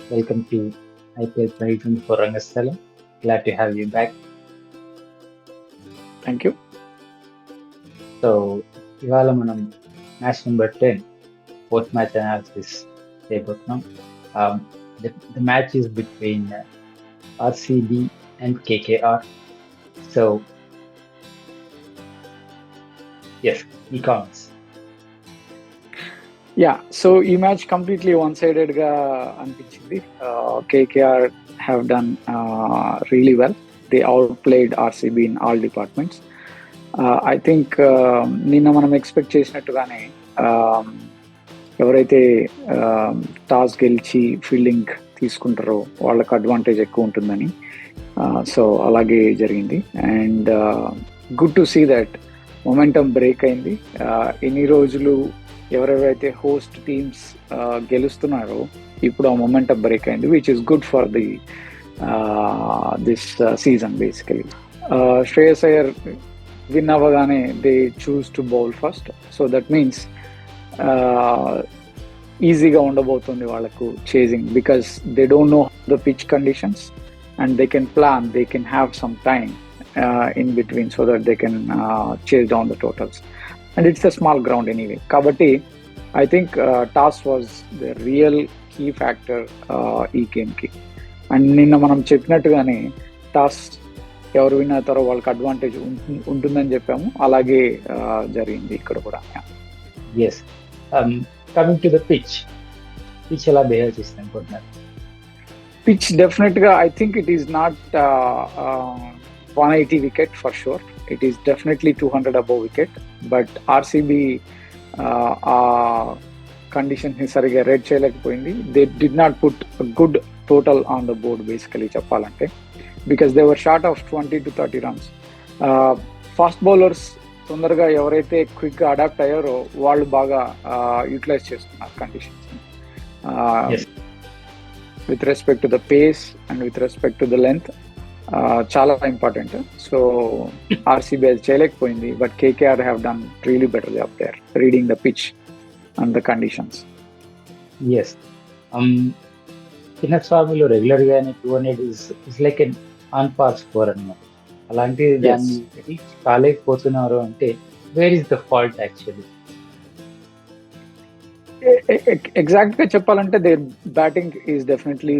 Welcome to IPL 2024 Rangastalam. Glad to have you back. Thank you. So, ఇవాళ మనం match number 10 post match analysis చేయబోతున్నాం. Um, the match is between RCB and KKR. So, yes, e-commerce. So ఈ match completely one సైడెడ్గా అనిపించింది. KKR have done really well. They out played RCB in all departments. I think నిన్న మనం expect చేసినట్టుగానే ఎవరైతే toss గెలిచి fielding తీసుకుంటారో వాళ్ళకి advantage ఎక్కువ ఉంటుందని. సో అలాగే జరిగింది. And good to see that momentum break అయింది. ఎన్ని రోజులు ఎవరెవరైతే హోస్ట్ టీమ్స్ గెలుస్తున్నారో ఇప్పుడు ఆ మొమెంటం బ్రేక్ అయింది, which is good for the this season. Basically Shreyas Iyer win అవ్వగానే they choose to bowl first. So that means ఈజీగా ఉండబోతుంది వాళ్ళకు chasing, because they don't know the pitch conditions and they can plan, they can have some time in between so that they can chase down the totals, and it's a small ground anyway. Kabatti, I think toss was the real key factor ee game ki. And ninna manam cheppinattugaane toss ఎవరు win అవుతారో వాళ్ళకి advantage ఉంటుందని చెప్పాము. అలాగే జరిగింది ఇక్కడ కూడా. Yes. Coming to the pitch ఎలా బిహేవ్ చేస్తుంది అనుకుంటున్నారు? పిచ్ డెఫినెట్గా I think it is not 180 wicket for sure. It is definitely 200 above wicket, but RCB condition ni sariga read cheyalekapoyindi. They did not put a good total on the board basically cheppalante, because they were short of 20 to 30 runs. Fast bowlers తొందరగా ఎవరైతే క్విక్గా adapt అయ్యారో వాళ్ళు బాగా utilize చేస్తున్నారు conditions with respect to the pace and with respect to the length. చాలా important. So RCB అది చేయలేకపోయింది, but KKR have done really better job there reading the pitch and the conditions. Yes, చిన్నస్వామిలో regular గానే 200 is like an on par score అన్నమాట. అలాంటి దాన్ని reach కాలేకపోతున్నారు అంటే where is the fault actually? Exact గా చెప్పాలంటే their batting is definitely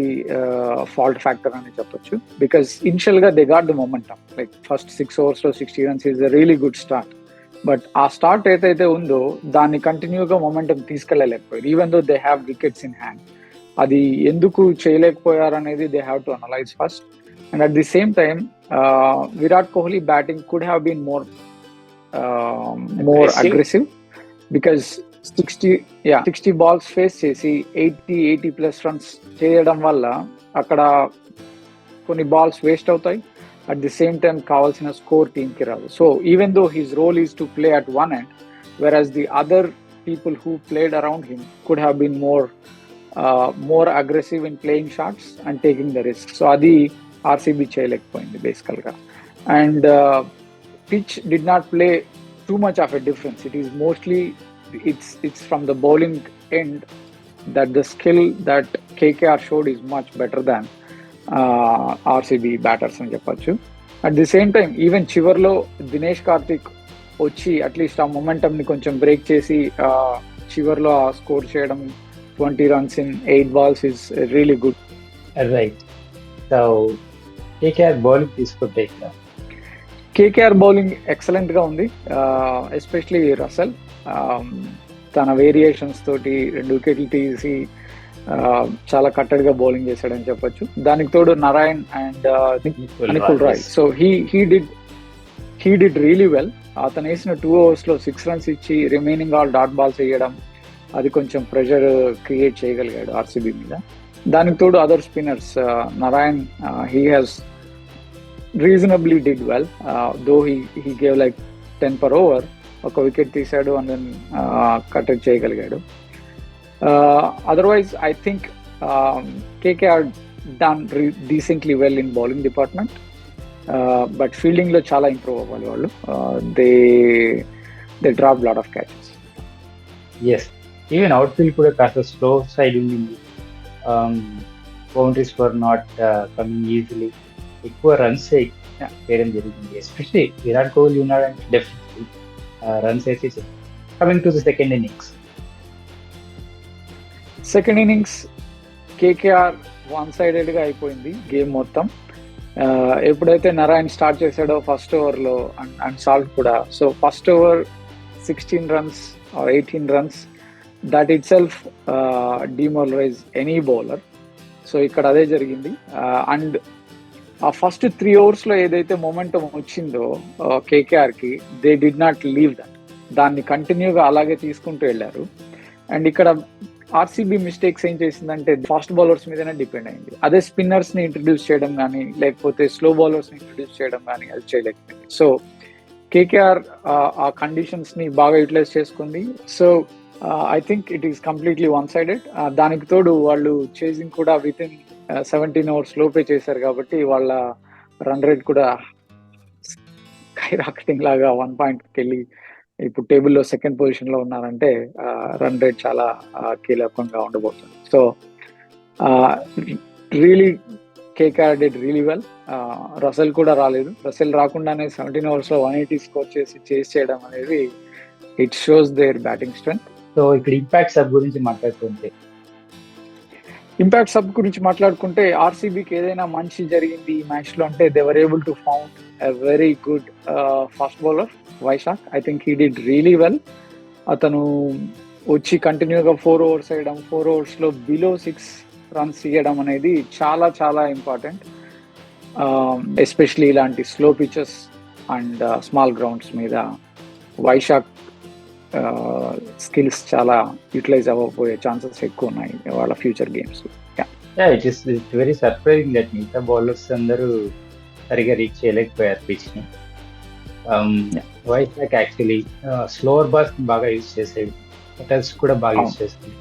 fault factor అని చెప్పొచ్చు, బికాస్ ఇనిషియల్ గా they got the momentum. Like first 6 overs లో 60 runs is a really good start, but ఆ స్టార్ట్ ఏదైతే ఉందో దాన్ని కంటిన్యూగా మొమెంటం తీసుకెళ్ళలేకపోయారు, even though they have wickets in hand. అది ఎందుకు చేయలేకపోయారు అనేది they have to analyze first. And at the same time Virat Kohli batting could have been more aggressive, because 60 balls face చేసి 80+ runs చేయడం వల్ల అక్కడ కొన్ని బాల్స్ వేస్ట్ అవుతాయి. అట్ ది సేమ్ టైం కావాల్సిన స్కోర్ టీమ్కి రాదు. So even though his role is to play at one end, whereas the other people who played around him could have been more aggressive in playing shots and taking the risk. So adi RCB చేయలేకపోయింది బేసికల్గా. And pitch did not play too much of a difference. It is mostly it's from the bowling end that the skill that KKR showed is much better than RCB batters అని చెప్పచ్చు. At the same time even చివర్లో దినేష్ కార్తిక్ వచ్చి at least ఆ మొమెంటమ్ని కొంచెం break చేసి చివర్లో ఆ score చేయడం 20 runs in 8 balls is really good. Right. So KKR bowling తీసుకుంటే కేకేఆర్ బౌలింగ్ ఎక్సలెంట్గా ఉంది, ఎస్పెషలీ రసెల్. తన వేరియేషన్స్ తోటి 2 wickets తీసి చాలా కట్టడిగా బౌలింగ్ చేశాడని చెప్పొచ్చు. దానికి తోడు Narayan and Nikul Rai. So he did really well. అతను వేసిన 2 overs లో 6 runs ఇచ్చి రిమైనింగ్ ఆల్ డాట్ బాల్స్ వేయడం, అది కొంచెం ప్రెషర్ క్రియేట్ చేయగలిగాడు ఆర్సీబీ మీద. దానికి తోడు other spinners, Narayan he has reasonably did well, though he gave like 10 per over. ఒక వికెట్ తీశాడు అండ్ దెన్ కట్టడి చేయగలిగాడు. Otherwise I think KKR done decently well in bowling department, but ఫీల్డింగ్లో చాలా ఇంప్రూవ్ అవ్వాలి వాళ్ళు. They drop lot of catches. Yes, even out field కూడా కాస్త స్లో సైడ్ ఉండింది. బౌండరీస్ ఫర్ నాట్ కమింగ్ ఈజీలీ, ఎక్కువ రన్స్ చేయడం జరిగింది. ఎస్పెషలీ విరాట్ కోహ్లీ ఉన్నాడంటే డెఫినెట్లీ రన్స్ అయితే coming to the second innings. Second innings KKR one సైడెడ్గా అయిపోయింది గేమ్ మొత్తం. ఎప్పుడైతే నారాయణ్ స్టార్ట్ చేశాడో ఫస్ట్ ఓవర్లో అండ్ సాల్ట్ కూడా, so first over 16 runs or 18 runs, that itself demoralize any bowler. So ఇక్కడ అదే జరిగింది. అండ్ ఆ ఫస్ట్ 3 ఓవర్స్లో ఏదైతే మొమెంటం వచ్చిందో కేకేఆర్కి, దే డిడ్ నాట్ లీవ్ దాన్ని కంటిన్యూగా అలాగే తీసుకుంటూ వెళ్ళారు. అండ్ ఇక్కడ ఆర్సీబీ మిస్టేక్స్ ఏం చేసిందంటే ఫాస్ట్ బౌలర్స్ మీదనే డిపెండ్ అయింది. అదే స్పిన్నర్స్ ని ఇంట్రడ్యూస్ చేయడం కానీ లేకపోతే స్లో బౌలర్స్ ని ఇంట్రడ్యూస్ చేయడం కానీ అది చేయలేకపోయింది. సో కేకేఆర్ ఆ కండిషన్స్ ని బాగా యూటిలైజ్ చేసుకుంది. So I think it is completely one sided. దానికి తోడు వాళ్ళు చేసింగ్ కూడా విత్ ఇన్ 17 hours లోపే చేశారు కాబట్టి వాళ్ళ రన్ రేట్ కూడా స్కై రాకెటింగ్ లాగా 1 పాయింట్కి వెళ్ళి ఇప్పుడు టేబుల్లో సెకండ్ పొజిషన్ లో ఉన్నారంటే రన్ రేట్ చాలా కీలకంగా ఉండబోతుంది. So really KKR did really well. Russell కూడా రాలేదు. రసెల్ రాకుండానే 17 overs లో 180 స్కోర్ చేసి చేస్ చేయడం అనేది it shows their batting strength. So ఇక్కడ ఇంపాక్ట్ సబ్ గురించి మాట్లాడుకుంటే ఆర్సీబీకి ఏదైనా మంచి జరిగింది ఈ మ్యాచ్ లో అంటే they were able to found a very good fast bowler Vaishakh. I think he did really well. అతను వచ్చి కంటిన్యూగా 4 overs వేయడం, 4 overs లో బిలో 6 runs ఇవ్వడం అనేది చాలా చాలా ఇంపార్టెంట్. ఎస్పెషలీ ఇలాంటి slow pitches and small grounds మీద వైశాఖ్ స్కిల్స్ చాలా యూటిలైజ్ అవ్వకపోయే ఛాన్సెస్ ఎక్కువ ఉన్నాయి వాళ్ళ future games. It's very surprising that మిగతా బౌలర్స్ అందరూ సరిగా రీచ్ చేయలేకపోయారు పిచ్ ని. వైశాఖ్ యాక్చువల్లీ స్లోవర్ బాల్స్ బాగా యూజ్ చేసేది, కటర్స్ కూడా బాగా యూజ్ చేసేది.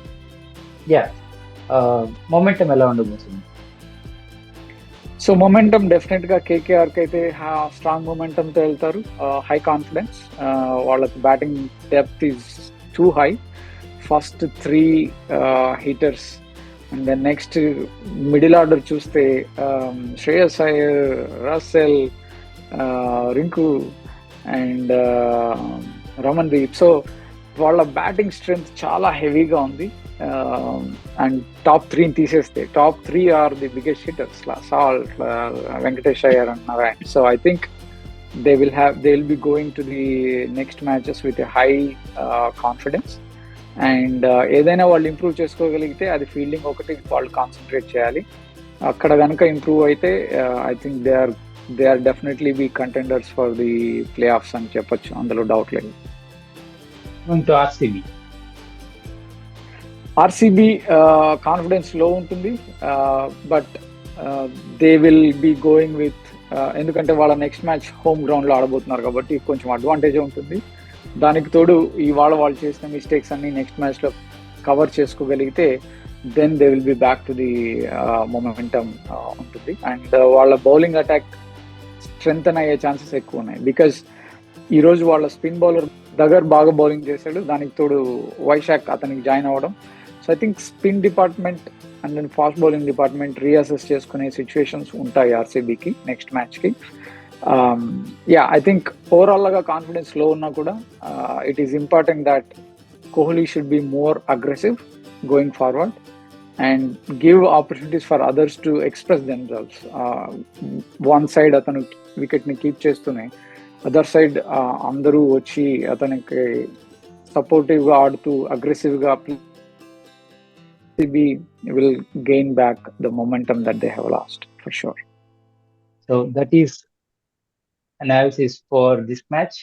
మొమెంటం ఎలా ఉండబోతుంది? సో మొమెంటం డెఫినెట్ గా కేకేఆర్ కి అయితే స్ట్రాంగ్ మొమెంటం తో వెళ్తారు. High confidence. వాళ్ళకి batting depth is too high. First 3 hitters and then next middle order చూస్తే Shreyas Iyer, Russell, Rinku and Ramandeep. So వాళ్ళ బ్యాటింగ్ స్ట్రెంగ్త్ చాలా హెవీగా ఉంది. అండ్ టాప్ 3 తీసేస్తే top 3 are the biggest hitters, Salt, Venkatesh Iyer and Narayan. So I think they will be going to the next matches with a high confidence. And ఏదైనా వాళ్ళు improve చేసుకోగలిగితే అది fielding ఒకటి వాళ్ళు కాన్సన్ట్రేట్ చేయాలి. అక్కడ కనుక ఇంప్రూవ్ అయితే I think they are definitely be contenders for the play offs అని చెప్పొచ్చు, అందులో డౌట్ లేదు. ఆర్సీబీ కాన్ఫిడెన్స్ లో ఉంటుంది, but they will be going with, ఎందుకంటే వాళ్ళ నెక్స్ట్ మ్యాచ్ హోమ్ గ్రౌండ్ లో ఆడబోతున్నారు కాబట్టి కొంచెం అడ్వాంటేజ్ ఉంటుంది. దానికి తోడు ఇవాళ వాళ్ళు చేసిన మిస్టేక్స్ అన్ని నెక్స్ట్ మ్యాచ్ లో కవర్ చేసుకోగలిగితే then they will be back to the momentum ఉంటుంది. అండ్ వాళ్ళ బౌలింగ్ అటాక్ స్ట్రెంగ్తన్ అయ్యే ఛాన్సెస్ ఎక్కువ ఉన్నాయి. బికాజ్ ఈ రోజు వాళ్ళ స్పిన్ బౌలర్ దగ్గర బాగా బౌలింగ్ చేశాడు, దానికి తోడు వైశాఖ్ అతనికి జాయిన్ అవ్వడం. So I think spin department and then fast bowling department reassess చేసుకునే సిచ్యువేషన్స్ ఉంటాయి ఆర్సీబీకి నెక్స్ట్ మ్యాచ్కి. ఐ థింక్ ఓవరాల్ గా కాన్ఫిడెన్స్ లో ఉన్నా కూడా it is important that Kohli should be more aggressive going forward and give opportunities for others to express themselves. One side అతను wicket ని కీప్ చేస్తూనే అదర్ సైడ్ అందరూ వచ్చి అతనికి సపోర్టివ్ గా ఆడుతూ అగ్రెసివ్ గా will gain back the momentum that they have lost for sure. So that is analysis for this match.